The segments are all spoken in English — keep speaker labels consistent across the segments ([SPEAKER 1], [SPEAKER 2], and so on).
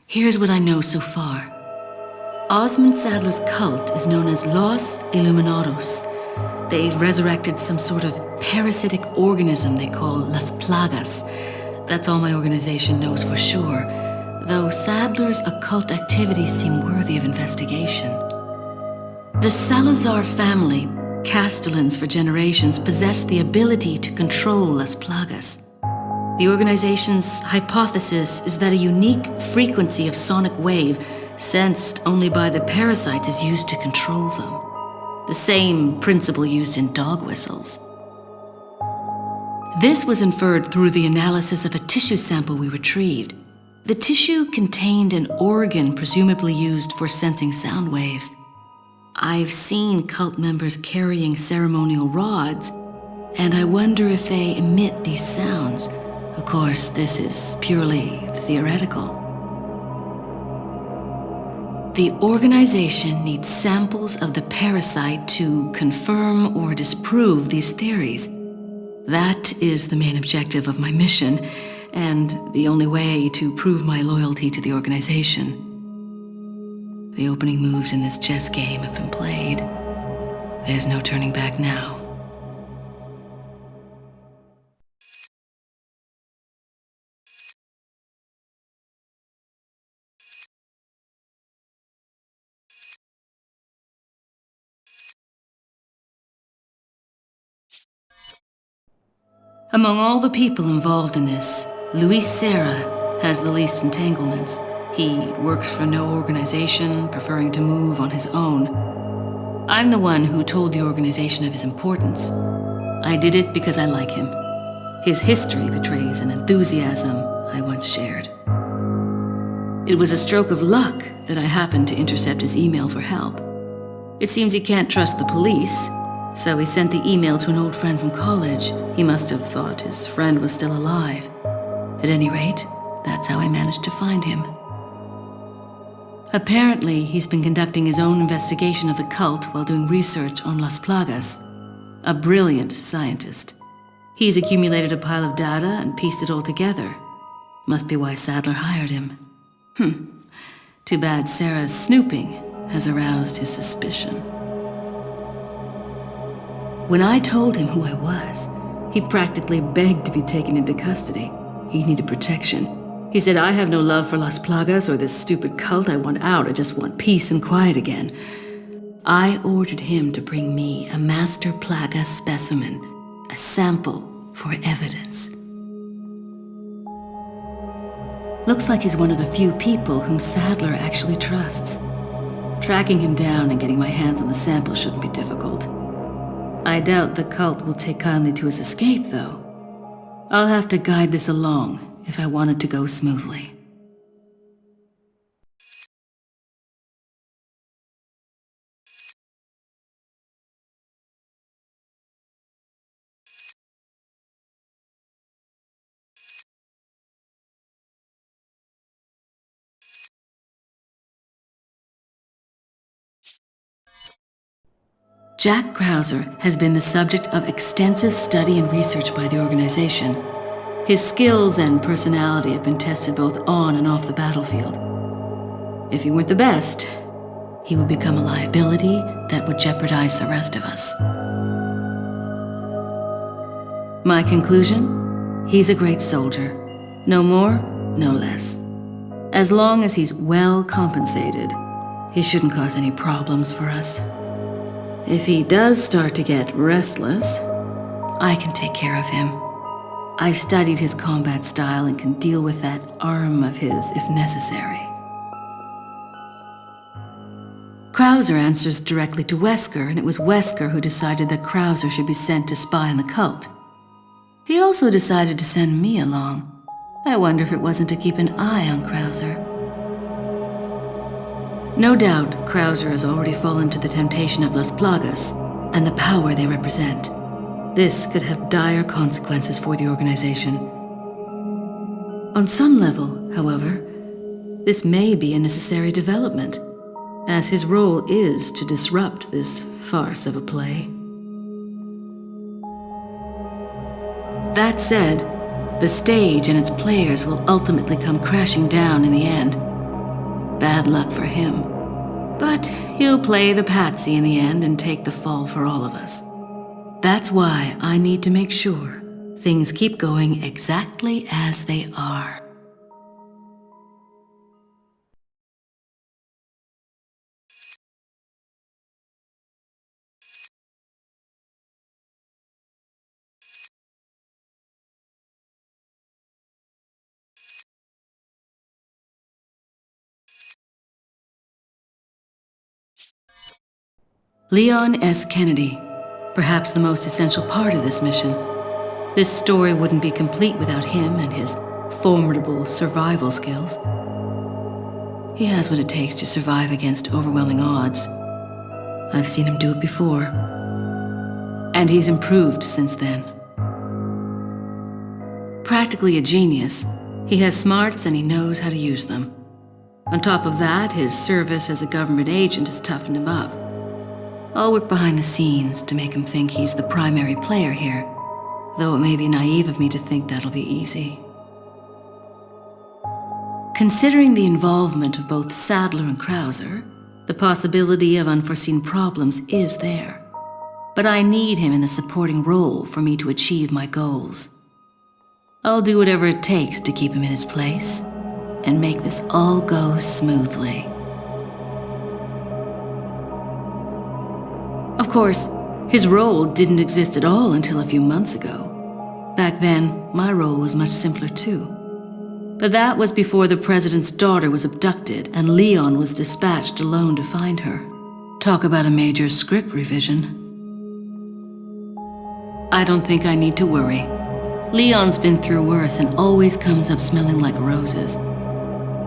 [SPEAKER 1] Here's what I know so far. Osmond Sadler's cult is known as Los Illuminados. They've resurrected some sort of parasitic organism they call Las Plagas. That's all my organization knows for sure, though Sadler's occult activities seem worthy of investigation. The Salazar family, Castellans for generations, possess the ability to control Las Plagas. The organization's hypothesis is that a unique frequency of sonic wave, sensed only by the parasites, is used to control them. The same principle used in dog whistles. This was inferred through the analysis of a tissue sample we retrieved. The tissue contained an organ presumably used for sensing sound waves. I've seen cult members carrying ceremonial rods, and I wonder if they emit these sounds. Of course, this is purely theoretical. The organization needs samples of the parasite to confirm or disprove these theories. That is the main objective of my mission, and the only way to prove my loyalty to the organization. The opening moves in this chess game have been played. There's no turning back now. Among all the people involved in this, Luis Serra has the least entanglements. He works for no organization, preferring to move on his own. I'm the one who told the organization of his importance. I did it because I like him. His history betrays an enthusiasm I once shared. It was a stroke of luck that I happened to intercept his email for help. It seems he can't trust the police, so he sent the email to an old friend from college. He must have thought his friend was still alive. At any rate, that's how I managed to find him. Apparently, he's been conducting his own investigation of the cult while doing research on Las Plagas. A brilliant scientist. He's accumulated a pile of data and pieced it all together. Must be why Sadler hired him. Too bad Sarah's snooping has aroused his suspicion. When I told him who I was, he practically begged to be taken into custody. He needed protection. He said, "I have no love for Las Plagas or this stupid cult. I want out. I just want peace and quiet again." I ordered him to bring me a master plaga specimen, a sample for evidence. Looks like he's one of the few people whom Sadler actually trusts. Tracking him down and getting my hands on the sample shouldn't be difficult. I doubt the cult will take kindly to his escape, though. I'll have to guide this along if I want it to go smoothly. Jack Krauser has been the subject of extensive study and research by the organization. His skills and personality have been tested both on and off the battlefield. If he weren't the best, he would become a liability that would jeopardize the rest of us. My conclusion? He's a great soldier. No more, no less. As long as he's well compensated, he shouldn't cause any problems for us. If he does start to get restless, I can take care of him. I've studied his combat style and can deal with that arm of his if necessary. Krauser answers directly to Wesker, and it was Wesker who decided that Krauser should be sent to spy on the cult. He also decided to send me along. I wonder if it wasn't to keep an eye on Krauser. No doubt, Krauser has already fallen to the temptation of Las Plagas and the power they represent. This could have dire consequences for the organization. On some level, however, this may be a necessary development, as his role is to disrupt this farce of a play. That said, the stage and its players will ultimately come crashing down in the end. Bad luck for him. But he'll play the patsy in the end and take the fall for all of us. That's why I need to make sure things keep going exactly as they are. Leon S. Kennedy, perhaps the most essential part of this mission. This story wouldn't be complete without him and his formidable survival skills. He has what it takes to survive against overwhelming odds. I've seen him do it before. And he's improved since then. Practically a genius, he has smarts and he knows how to use them. On top of that, his service as a government agent has toughened him up. I'll work behind the scenes to make him think he's the primary player here, though it may be naive of me to think that'll be easy. Considering the involvement of both Sadler and Krauser, the possibility of unforeseen problems is there. But I need him in the supporting role for me to achieve my goals. I'll do whatever it takes to keep him in his place and make this all go smoothly. Of course, his role didn't exist at all until a few months ago. Back then, my role was much simpler too. But that was before the president's daughter was abducted and Leon was dispatched alone to find her. Talk about a major script revision. I don't think I need to worry. Leon's been through worse and always comes up smelling like roses.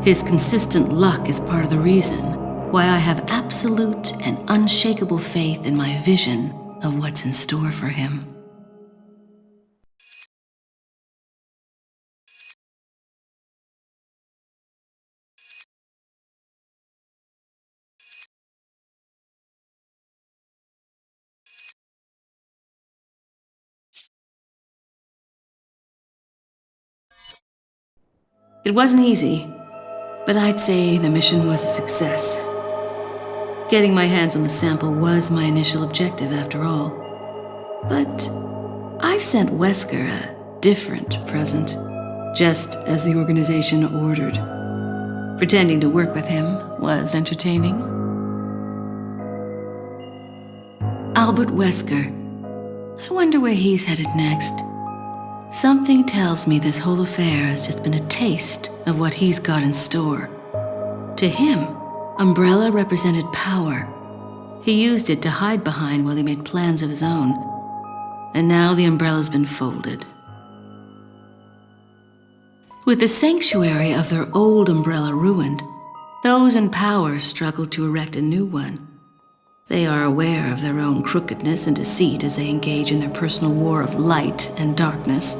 [SPEAKER 1] His consistent luck is part of the reason why I have absolute and unshakable faith in my vision of what's in store for him. It wasn't easy, but I'd say the mission was a success. Getting my hands on the sample was my initial objective, after all. But I've sent Wesker a different present, just as the organization ordered. Pretending to work with him was entertaining. Albert Wesker. I wonder where he's headed next. Something tells me this whole affair has just been a taste of what he's got in store. To him, Umbrella represented power. He used it to hide behind while he made plans of his own. And now the Umbrella's been folded. With the sanctuary of their old Umbrella ruined, those in power struggle to erect a new one. They are aware of their own crookedness and deceit as they engage in their personal war of light and darkness.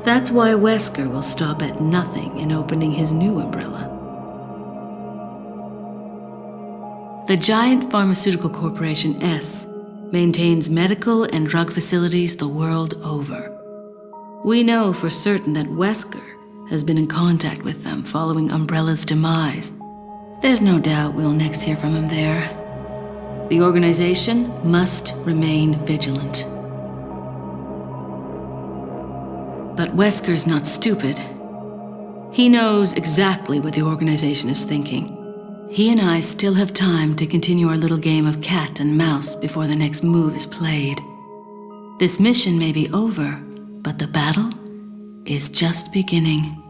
[SPEAKER 1] That's why Wesker will stop at nothing in opening his new Umbrella. The giant pharmaceutical corporation S maintains medical and drug facilities the world over. We know for certain that Wesker has been in contact with them following Umbrella's demise. There's no doubt we'll next hear from him there. The organization must remain vigilant. But Wesker's not stupid. He knows exactly what the organization is thinking. He and I still have time to continue our little game of cat and mouse before the next move is played. This mission may be over, but the battle is just beginning.